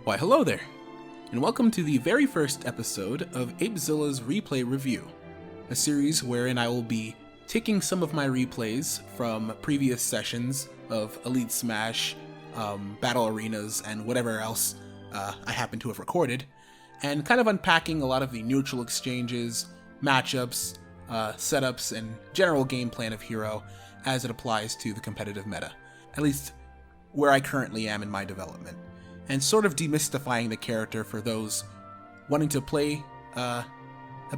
Why hello there, and welcome to the very first episode of Apezilla's Replay Review, a series wherein I will be taking some of my replays from previous sessions of Elite Smash, Battle Arenas, and whatever else I happen to have recorded, and kind of unpacking a lot of the neutral exchanges, matchups, setups, and general game plan of Hero as it applies to the competitive meta, at least where I currently am in my development, and sort of demystifying the character for those wanting to play a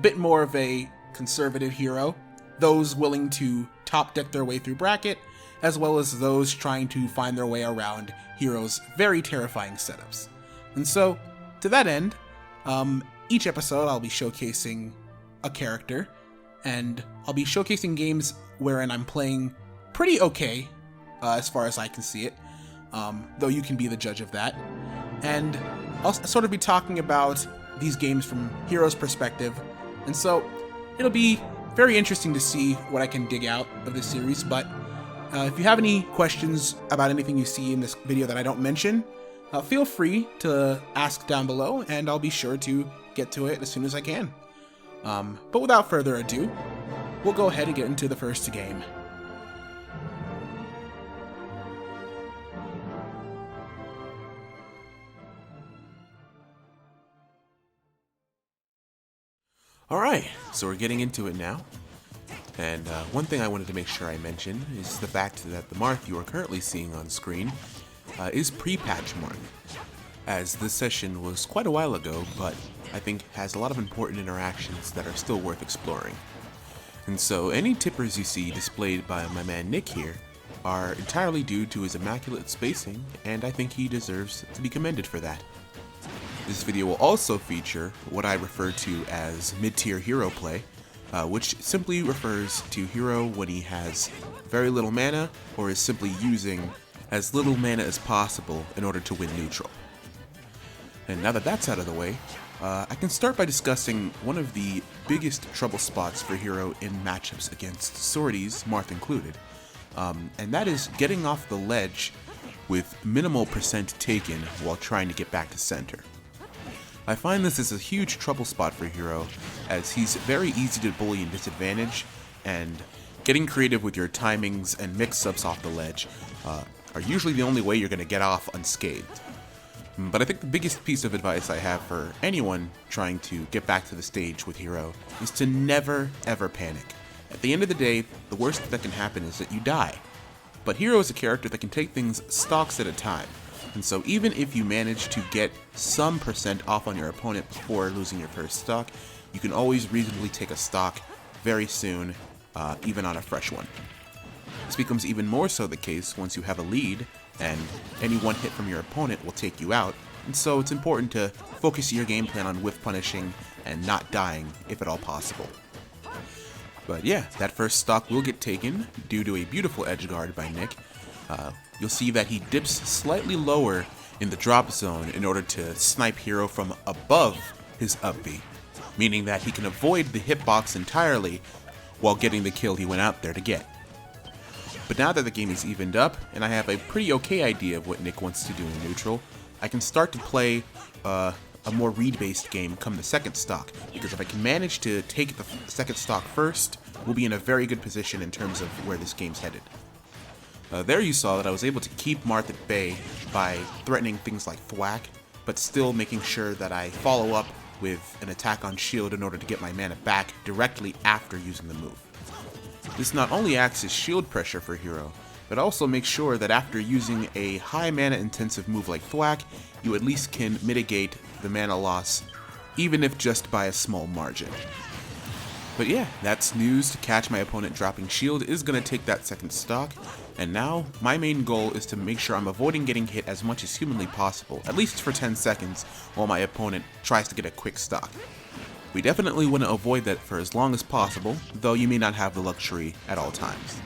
bit more of a conservative hero, those willing to top deck their way through bracket, as well as those trying to find their way around Hero's very terrifying setups. And so, to that end, each episode I'll be showcasing a character, and I'll be showcasing games wherein I'm playing pretty okay, as far as I can see it, though you can be the judge of that. And I'll sort of be talking about these games from Hero's perspective, and so it'll be very interesting to see what I can dig out of this series. But if you have any questions about anything you see in this video that I don't mention, feel free to ask down below, and I'll be sure to get to it as soon as I can. But without further ado, we'll go ahead and get into the first game. Alright, so we're getting into it now, and one thing I wanted to make sure I mention is the fact that the Marth you are currently seeing on screen is pre-patch Marth, as this session was quite a while ago, but I think has a lot of important interactions that are still worth exploring. And so any tippers you see displayed by my man Nick here are entirely due to his immaculate spacing, and I think he deserves to be commended for that. This video will also feature what I refer to as mid-tier hero play, which simply refers to Hero when he has very little mana or is simply using as little mana as possible in order to win neutral. And now that that's out of the way, I can start by discussing one of the biggest trouble spots for Hero in matchups against Swordies, Marth included, and that is getting off the ledge with minimal percent taken while trying to get back to center. I find this is a huge trouble spot for Hero, as he's very easy to bully and disadvantage, and getting creative with your timings and mix-ups off the ledge are usually the only way you're going to get off unscathed. But I think the biggest piece of advice I have for anyone trying to get back to the stage with Hero is to never ever panic. At the end of the day, the worst that can happen is that you die. But Hero is a character that can take things stocks at a time. And so even if you manage to get some percent off on your opponent before losing your first stock, you can always reasonably take a stock very soon, even on a fresh one. This becomes even more so the case once you have a lead, and any one hit from your opponent will take you out, and so it's important to focus your game plan on whiff punishing and not dying if at all possible. But yeah, that first stock will get taken due to a beautiful edge guard by Nick. You'll see that he dips slightly lower in the drop zone in order to snipe Hero from above his up B, meaning that he can avoid the hitbox entirely while getting the kill he went out there to get. But now that the game is evened up, and I have a pretty okay idea of what Nick wants to do in neutral, I can start to play a more read-based game come the second stock, because if I can manage to take the second stock first, we'll be in a very good position in terms of where this game's headed. There you saw that I was able to keep Marth at bay by threatening things like thwack, but still making sure that I follow up with an attack on shield in order to get my mana back directly after using the move. This not only acts as shield pressure for Hero, but also makes sure that after using a high mana intensive move like thwack, you at least can mitigate the mana loss, even if just by a small margin. But yeah, that's news to catch my opponent dropping shield is going to take that second stock, and now my main goal is to make sure I'm avoiding getting hit as much as humanly possible, at least for 10 seconds, while my opponent tries to get a quick stock. We definitely want to avoid that for as long as possible, though you may not have the luxury at all times.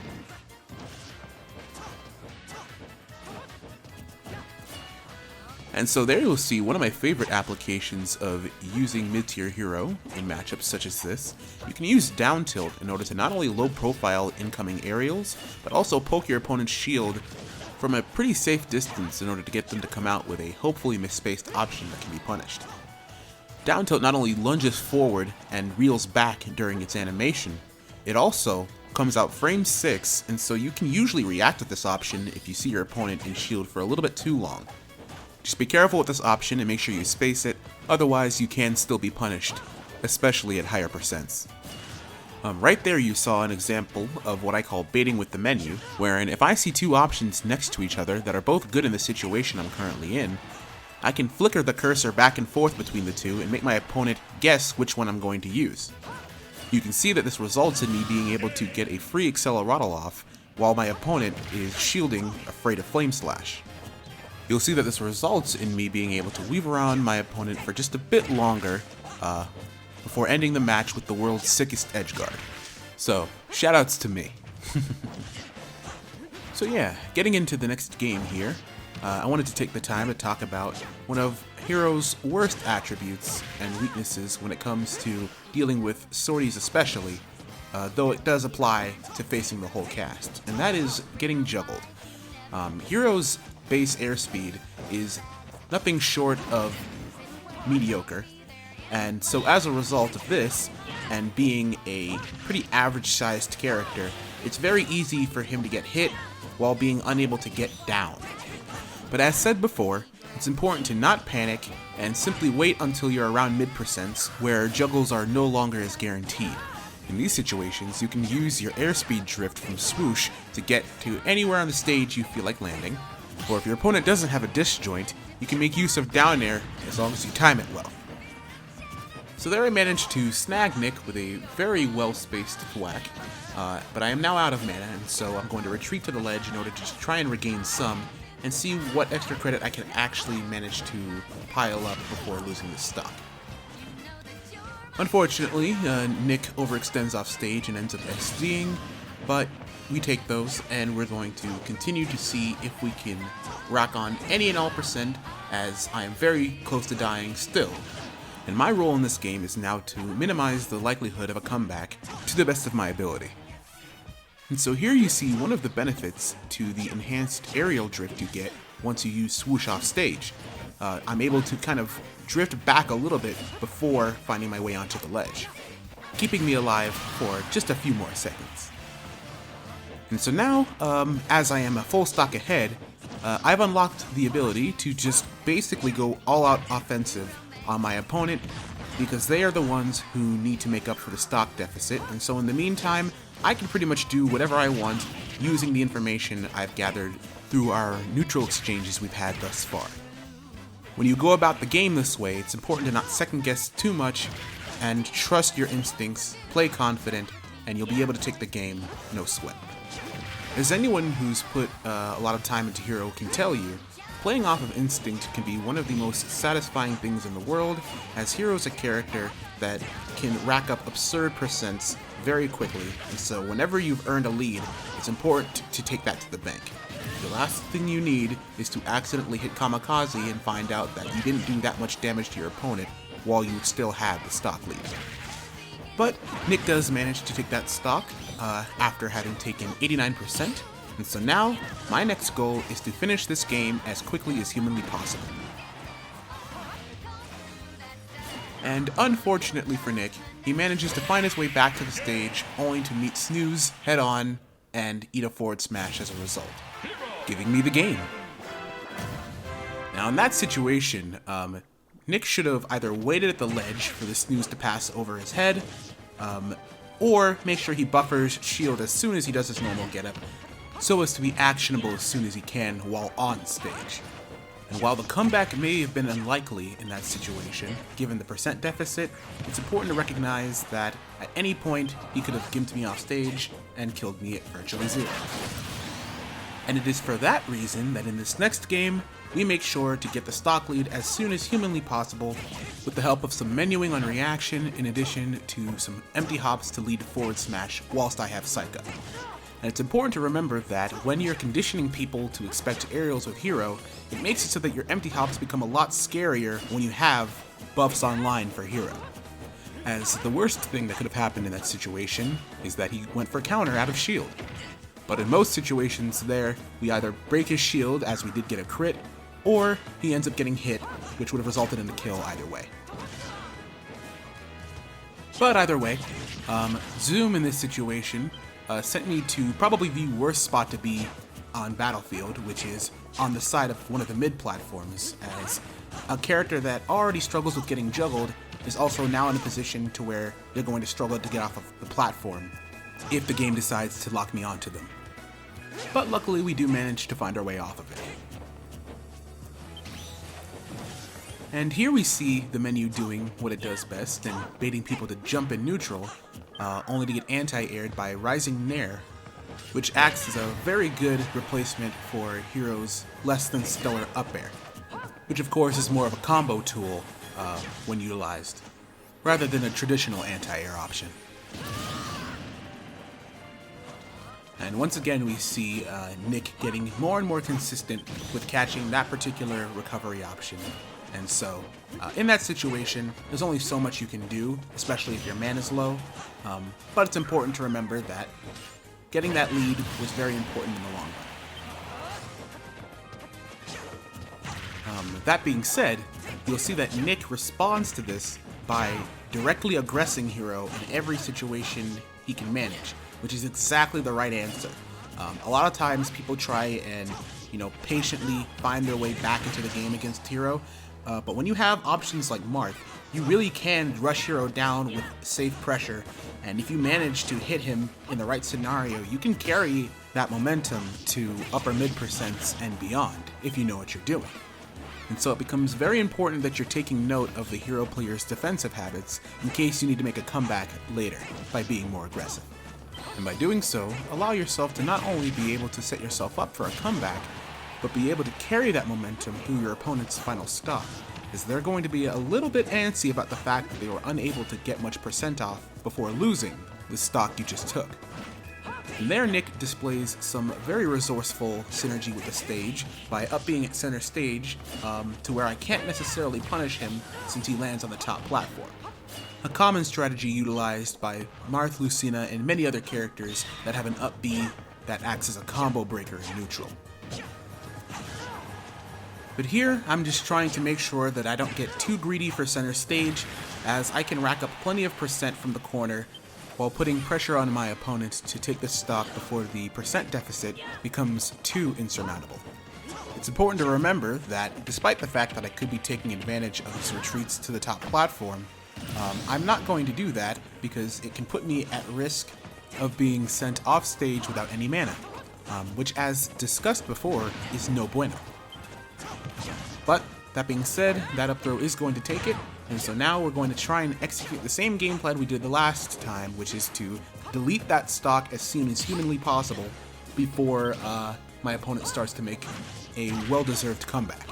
And so there you'll see one of my favorite applications of using mid-tier Hero in matchups such as this. You can use down tilt in order to not only low profile incoming aerials, but also poke your opponent's shield from a pretty safe distance in order to get them to come out with a hopefully misspaced option that can be punished. Down tilt not only lunges forward and reels back during its animation, it also comes out frame 6, and so you can usually react with this option if you see your opponent in shield for a little bit too long. Just be careful with this option and make sure you space it, otherwise you can still be punished, especially at higher percents. Right there you saw an example of what I call baiting with the menu, wherein if I see two options next to each other that are both good in the situation I'm currently in, I can flicker the cursor back and forth between the two and make my opponent guess which one I'm going to use. You can see that this results in me being able to get a free Acceleratl off while my opponent is shielding Afraid of Flame Slash. You'll see that this results in me being able to weave around my opponent for just a bit longer before ending the match with the world's sickest edgeguard. So, shoutouts to me. So yeah, getting into the next game here, I wanted to take the time to talk about one of Hero's worst attributes and weaknesses when it comes to dealing with sorties especially, though it does apply to facing the whole cast, and that is getting juggled. Hero's base airspeed is nothing short of mediocre, and so as a result of this, and being a pretty average-sized character, it's very easy for him to get hit while being unable to get down. But as said before, it's important to not panic and simply wait until you're around mid-percents, where juggles are no longer as guaranteed. In these situations, you can use your airspeed drift from swoosh to get to anywhere on the stage you feel like landing, or if your opponent doesn't have a disjoint, you can make use of down air as long as you time it well. So there I managed to snag Nick with a very well-spaced thwack, but I am now out of mana, and so I'm going to retreat to the ledge in order to try and regain some, and see what extra credit I can actually manage to pile up before losing this stock. Unfortunately, Nick overextends off stage and ends up SDing, but we take those, and we're going to continue to see if we can rack on any and all percent, as I am very close to dying still. And my role in this game is now to minimize the likelihood of a comeback to the best of my ability. And so here you see one of the benefits to the enhanced aerial drift you get once you use swoosh off stage. I'm able to kind of drift back a little bit before finding my way onto the ledge, keeping me alive for just a few more seconds. And so now, as I am a full stock ahead, I've unlocked the ability to just basically go all-out offensive on my opponent, because they are the ones who need to make up for the stock deficit, and so in the meantime, I can pretty much do whatever I want using the information I've gathered through our neutral exchanges we've had thus far. When you go about the game this way, it's important to not second guess too much and trust your instincts, play confident, and you'll be able to take the game no sweat. As anyone who's put a lot of time into Hero can tell you, playing off of instinct can be one of the most satisfying things in the world, as Hero's a character that can rack up absurd percents very quickly, and so whenever you've earned a lead, it's important to take that to the bank. The last thing you need is to accidentally hit Kamikaze and find out that you didn't do that much damage to your opponent while you still had the stock lead. But Nick does manage to take that stock after having taken 89%, and so now my next goal is to finish this game as quickly as humanly possible. And unfortunately for Nick, he manages to find his way back to the stage only to meet Snooze head-on and eat a forward smash as a result, giving me the game. Now in that situation, Nick should have either waited at the ledge for the Snooze to pass over his head, or make sure he buffers shield as soon as he does his normal getup, so as to be actionable as soon as he can while on stage. And while the comeback may have been unlikely in that situation, given the percent deficit, it's important to recognize that at any point he could have gimped me off stage and killed me at virtually zero. And it is for that reason that in this next game, we make sure to get the stock lead as soon as humanly possible with the help of some menuing on reaction in addition to some empty hops to lead forward smash whilst I have Psycho. And it's important to remember that when you're conditioning people to expect aerials with Hero, it makes it so that your empty hops become a lot scarier when you have buffs online for Hero. As the worst thing that could have happened in that situation is that he went for counter out of shield. But in most situations there, we either break his shield, as we did get a crit, or he ends up getting hit, which would have resulted in a kill either way. But either way, Zoom in this situation sent me to probably the worst spot to be on Battlefield, which is on the side of one of the mid platforms, as a character that already struggles with getting juggled is also now in a position to where they're going to struggle to get off of the platform if the game decides to lock me onto them. But luckily we do manage to find our way off of it. And here we see the menu doing what it does best and baiting people to jump in neutral, only to get anti-aired by Rising Nair, which acts as a very good replacement for Hero's less than stellar up air, which of course is more of a combo tool when utilized, rather than a traditional anti-air option. And once again we see Nick getting more and more consistent with catching that particular recovery option. And so, in that situation, there's only so much you can do, especially if your mana's low, but it's important to remember that getting that lead was very important in the long run. That being said, you'll see that Nick responds to this by directly aggressing Hero in every situation he can manage, which is exactly the right answer. A lot of times people try and, patiently find their way back into the game against Hero, but when you have options like Marth, you really can rush Hero down with safe pressure, and if you manage to hit him in the right scenario, you can carry that momentum to upper mid percents and beyond, if you know what you're doing. And so it becomes very important that you're taking note of the Hero player's defensive habits in case you need to make a comeback later by being more aggressive. And by doing so, allow yourself to not only be able to set yourself up for a comeback, but be able to carry that momentum through your opponent's final stock, as they're going to be a little bit antsy about the fact that they were unable to get much percent off before losing the stock you just took. And there Nick displays some very resourceful synergy with the stage by up being at center stage to where I can't necessarily punish him since he lands on the top platform. A common strategy utilized by Marth, Lucina, and many other characters that have an up B that acts as a combo breaker in neutral. But here, I'm just trying to make sure that I don't get too greedy for center stage, as I can rack up plenty of percent from the corner while putting pressure on my opponent to take the stock before the percent deficit becomes too insurmountable. It's important to remember that despite the fact that I could be taking advantage of these retreats to the top platform, I'm not going to do that because it can put me at risk of being sent off stage without any mana, which, as discussed before, is no bueno. But that being said, that up throw is going to take it, and so now we're going to try and execute the same game plan we did the last time, which is to delete that stock as soon as humanly possible before my opponent starts to make a well-deserved comeback.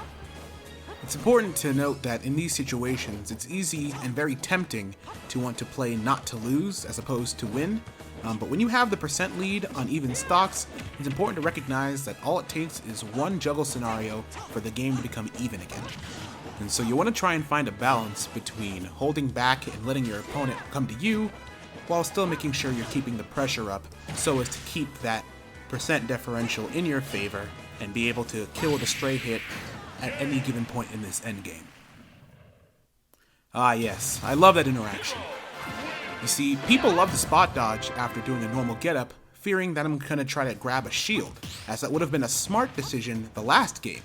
It's important to note that in these situations, it's easy and very tempting to want to play not to lose as opposed to win, but when you have the percent lead on even stocks, it's important to recognize that all it takes is one juggle scenario for the game to become even again. And so you want to try and find a balance between holding back and letting your opponent come to you, while still making sure you're keeping the pressure up so as to keep that percent differential in your favor and be able to kill with a stray hit at any given point in this endgame. Ah yes, I love that interaction. You see, people love to spot dodge after doing a normal getup, fearing that I'm gonna try to grab a shield, as that would have been a smart decision the last game.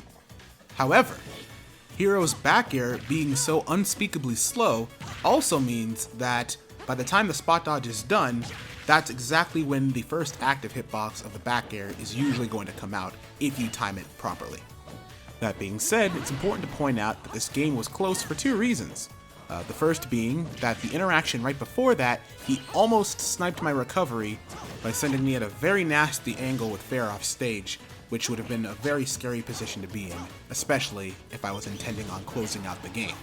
However, Hero's back air being so unspeakably slow also means that by the time the spot dodge is done, that's exactly when the first active hitbox of the back air is usually going to come out if you time it properly. That being said, it's important to point out that this game was close for two reasons. The first being that the interaction right before that, he almost sniped my recovery by sending me at a very nasty angle with Fair off stage, which would have been a very scary position to be in, especially if I was intending on closing out the game.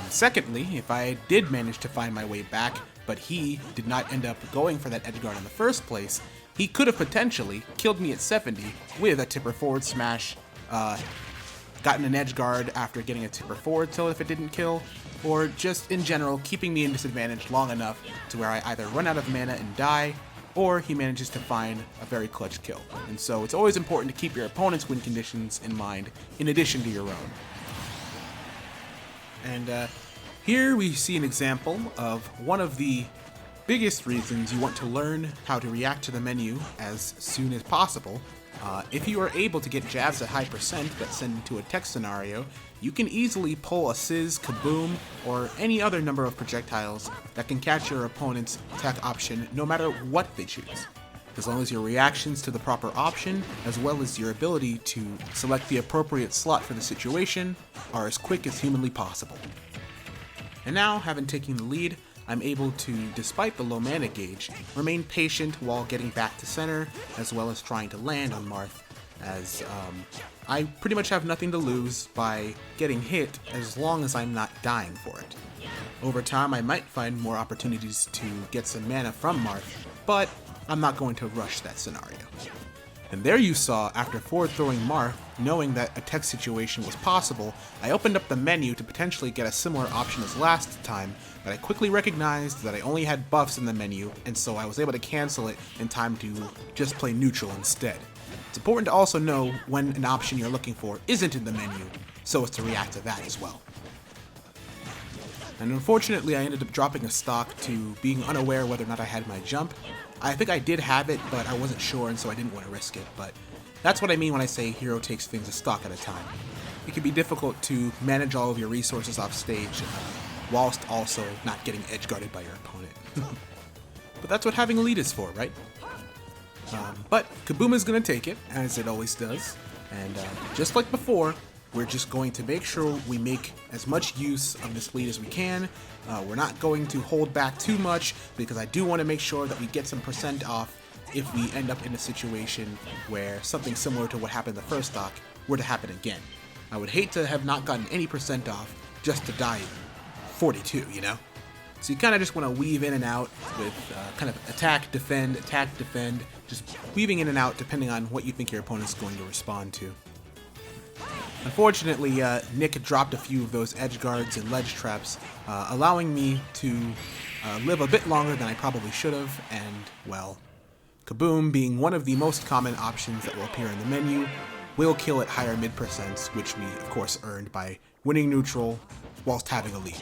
Secondly, if I did manage to find my way back, but he did not end up going for that edge guard in the first place, he could have potentially killed me at 70 with a tipper forward smash, gotten an edge guard after getting a tipper forward tilt if it didn't kill, or just in general keeping me in disadvantage long enough to where I either run out of mana and die, or he manages to find a very clutch kill. And so it's always important to keep your opponent's win conditions in mind in addition to your own. And here we see an example of one of the biggest reasons you want to learn how to react to the menu as soon as possible. If you are able to get jabs at high percent that send into a tech scenario, you can easily pull a Sizz, Kaboom, or any other number of projectiles that can catch your opponent's tech option no matter what they choose. As long as your reactions to the proper option, as well as your ability to select the appropriate slot for the situation, are as quick as humanly possible. And now, having taken the lead, I'm able to, despite the low mana gauge, remain patient while getting back to center, as well as trying to land on Marth, as I pretty much have nothing to lose by getting hit as long as I'm not dying for it. Over time, I might find more opportunities to get some mana from Marth, but I'm not going to rush that scenario. And there you saw, after forward throwing Marth, knowing that a tech situation was possible, I opened up the menu to potentially get a similar option as last time, but I quickly recognized that I only had buffs in the menu, and so I was able to cancel it in time to just play neutral instead. It's important to also know when an option you're looking for isn't in the menu, so as to react to that as well. And unfortunately, I ended up dropping a stock to being unaware whether or not I had my jump. I think I did have it, but I wasn't sure, and so I didn't want to risk it. But that's what I mean when I say hero takes things a stock at a time. It can be difficult to manage all of your resources off stage, whilst also not getting edge guarded by your opponent. But that's what having a lead is for, right? But Kaboom is going to take it, as it always does. And just like before, we're just going to make sure we make as much use of this lead as we can. We're not going to hold back too much, because I do want to make sure that we get some percent off if we end up in a situation where something similar to what happened the first stock were to happen again. I would hate to have not gotten any percent off just to die 42, you know? So you kind of just want to weave in and out with kind of attack, defend, just weaving in and out depending on what you think your opponent's going to respond to. Unfortunately, Nick dropped a few of those edge guards and ledge traps, allowing me to live a bit longer than I probably should have, and, well, Kaboom, being one of the most common options that will appear in the menu, will kill at higher mid percents, which we, of course, earned by winning neutral whilst having a lead.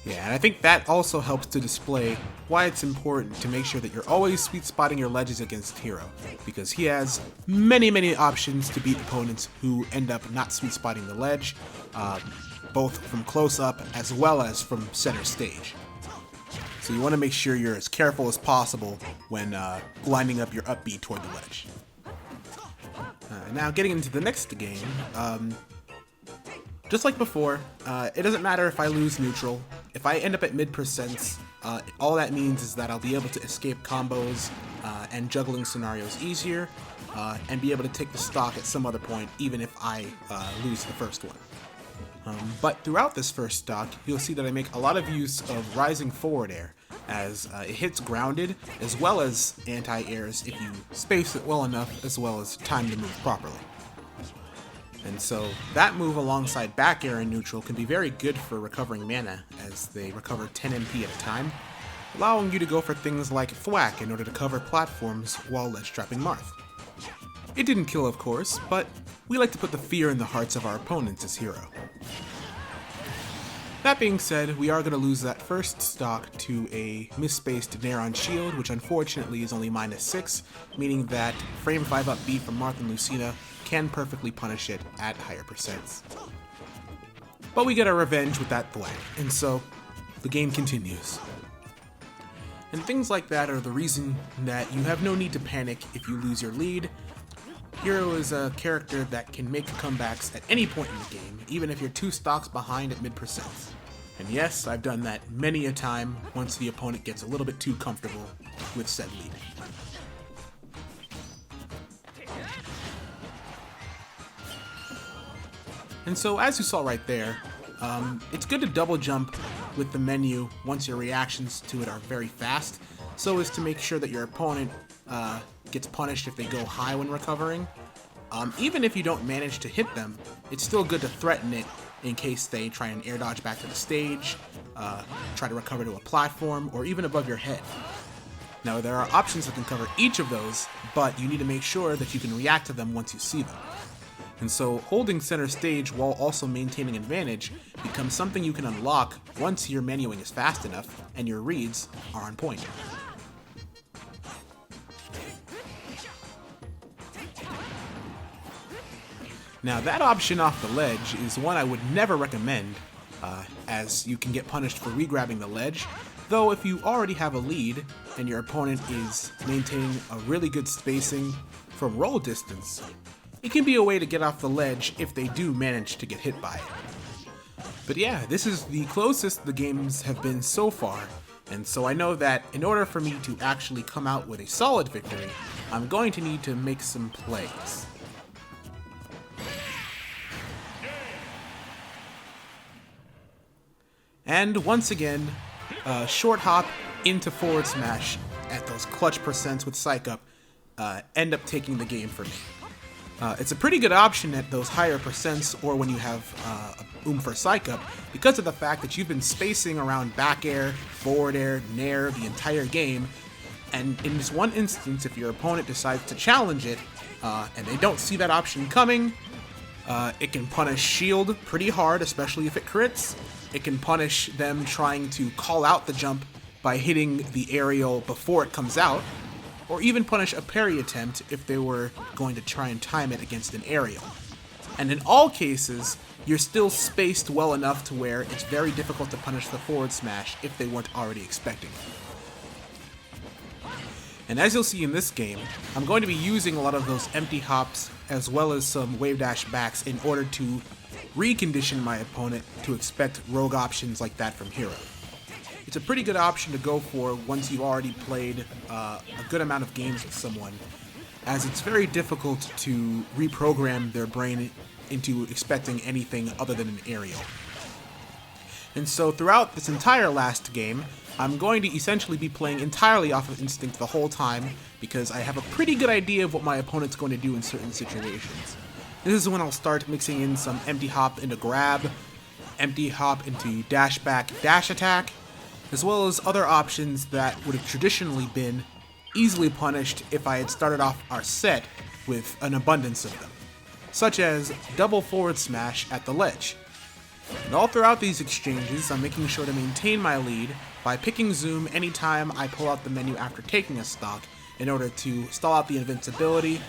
Yeah, and I think that also helps to display why it's important to make sure that you're always sweet spotting your ledges against Hero, because he has many options to beat opponents who end up not sweet spotting the ledge, both from close up as well as from center stage. So you want to make sure you're as careful as possible when lining up your up B toward the ledge. Now getting into the next game, just like before, it doesn't matter if I lose neutral. If I end up at mid percents, all that means is that I'll be able to escape combos and juggling scenarios easier, and be able to take the stock at some other point, even if I lose the first one. But throughout this first stock, you'll see that I make a lot of use of rising forward air, as it hits grounded, as well as anti-airs if you space it well enough, as well as time to move properly. And so that move alongside back air and neutral can be very good for recovering mana, as they recover 10 MP at a time, allowing you to go for things like thwack in order to cover platforms while ledge trapping Marth. It didn't kill, of course, but we like to put the fear in the hearts of our opponents as Hero. That being said, we are going to lose that first stock to a misspaced Nair on shield, which unfortunately is only -6, meaning that frame 5 up B from Marth and Lucina can perfectly punish it at higher percents. But we get our revenge with that thwack, and so the game continues. And things like that are the reason that you have no need to panic if you lose your lead. Hero is a character that can make comebacks at any point in the game, even if you're 2 stocks behind at mid percents. And yes, I've done that many a time once the opponent gets a little bit too comfortable with said lead. And so, as you saw right there, it's good to double jump with the menu once your reactions to it are very fast, so as to make sure that your opponent gets punished if they go high when recovering. Even if you don't manage to hit them, it's still good to threaten it in case they try and air dodge back to the stage, try to recover to a platform, or even above your head. Now, there are options that can cover each of those, but you need to make sure that you can react to them once you see them. And so, holding center stage while also maintaining advantage becomes something you can unlock once your menuing is fast enough and your reads are on point. Now, that option off the ledge is one I would never recommend, as you can get punished for regrabbing the ledge, though if you already have a lead and your opponent is maintaining a really good spacing from roll distance, it can be a way to get off the ledge if they do manage to get hit by it. But yeah, this is the closest the games have been so far, and so I know that in order for me to actually come out with a solid victory, I'm going to need to make some plays. And once again, short hop into forward smash at those clutch percents with Psych Up end up taking the game for me. It's a pretty good option at those higher percents or when you have for Psych Up because of the fact that you've been spacing around back air, forward air, nair the entire game, and in this one instance, if your opponent decides to challenge it and they don't see that option coming, it can punish shield pretty hard, especially if it crits. It can punish them trying to call out the jump by hitting the aerial before it comes out, or even punish a parry attempt if they were going to try and time it against an aerial. And in all cases, you're still spaced well enough to where it's very difficult to punish the forward smash if they weren't already expecting it. And as you'll see in this game, I'm going to be using a lot of those empty hops as well as some wave dash backs in order to recondition my opponent to expect rogue options like that from Hero. It's a pretty good option to go for once you've already played a good amount of games with someone, as it's very difficult to reprogram their brain into expecting anything other than an aerial. And so throughout this entire last game, I'm going to essentially be playing entirely off of instinct the whole time because I have a pretty good idea of what my opponent's going to do in certain situations. This is when I'll start mixing in some empty hop into grab, empty hop into dash back, dash attack, as well as other options that would have traditionally been easily punished if I had started off our set with an abundance of them, such as double forward smash at the ledge. And all throughout these exchanges, I'm making sure to maintain my lead by picking zoom anytime I pull out the menu after taking a stock in order to stall out the invincibility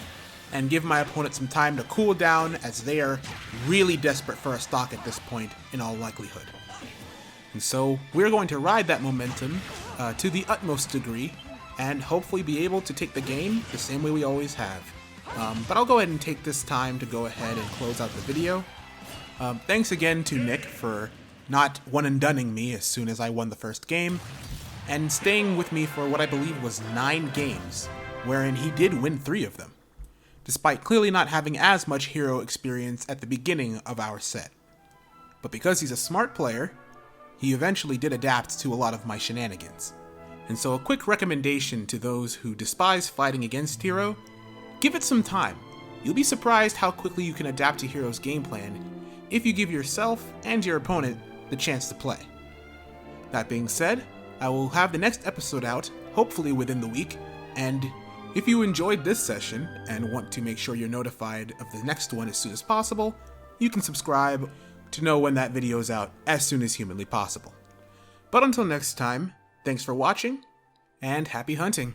and give my opponent some time to cool down as they are really desperate for a stock at this point in all likelihood. And so we're going to ride that momentum to the utmost degree and hopefully be able to take the game the same way we always have. But I'll go ahead and take this time to go ahead and close out the video. Thanks again to Nick for not one-and-dunning me as soon as I won the first game, and staying with me for what I believe was 9 games, wherein he did win 3 of them, despite clearly not having as much hero experience at the beginning of our set. But because he's a smart player, he eventually did adapt to a lot of my shenanigans. And so a quick recommendation to those who despise fighting against Hero, give it some time. You'll be surprised how quickly you can adapt to Hero's game plan if you give yourself and your opponent the chance to play. That being said, I will have the next episode out, hopefully within the week, and if you enjoyed this session and want to make sure you're notified of the next one as soon as possible, you can subscribe to know when that video is out as soon as humanly possible. But until next time, thanks for watching, and happy hunting!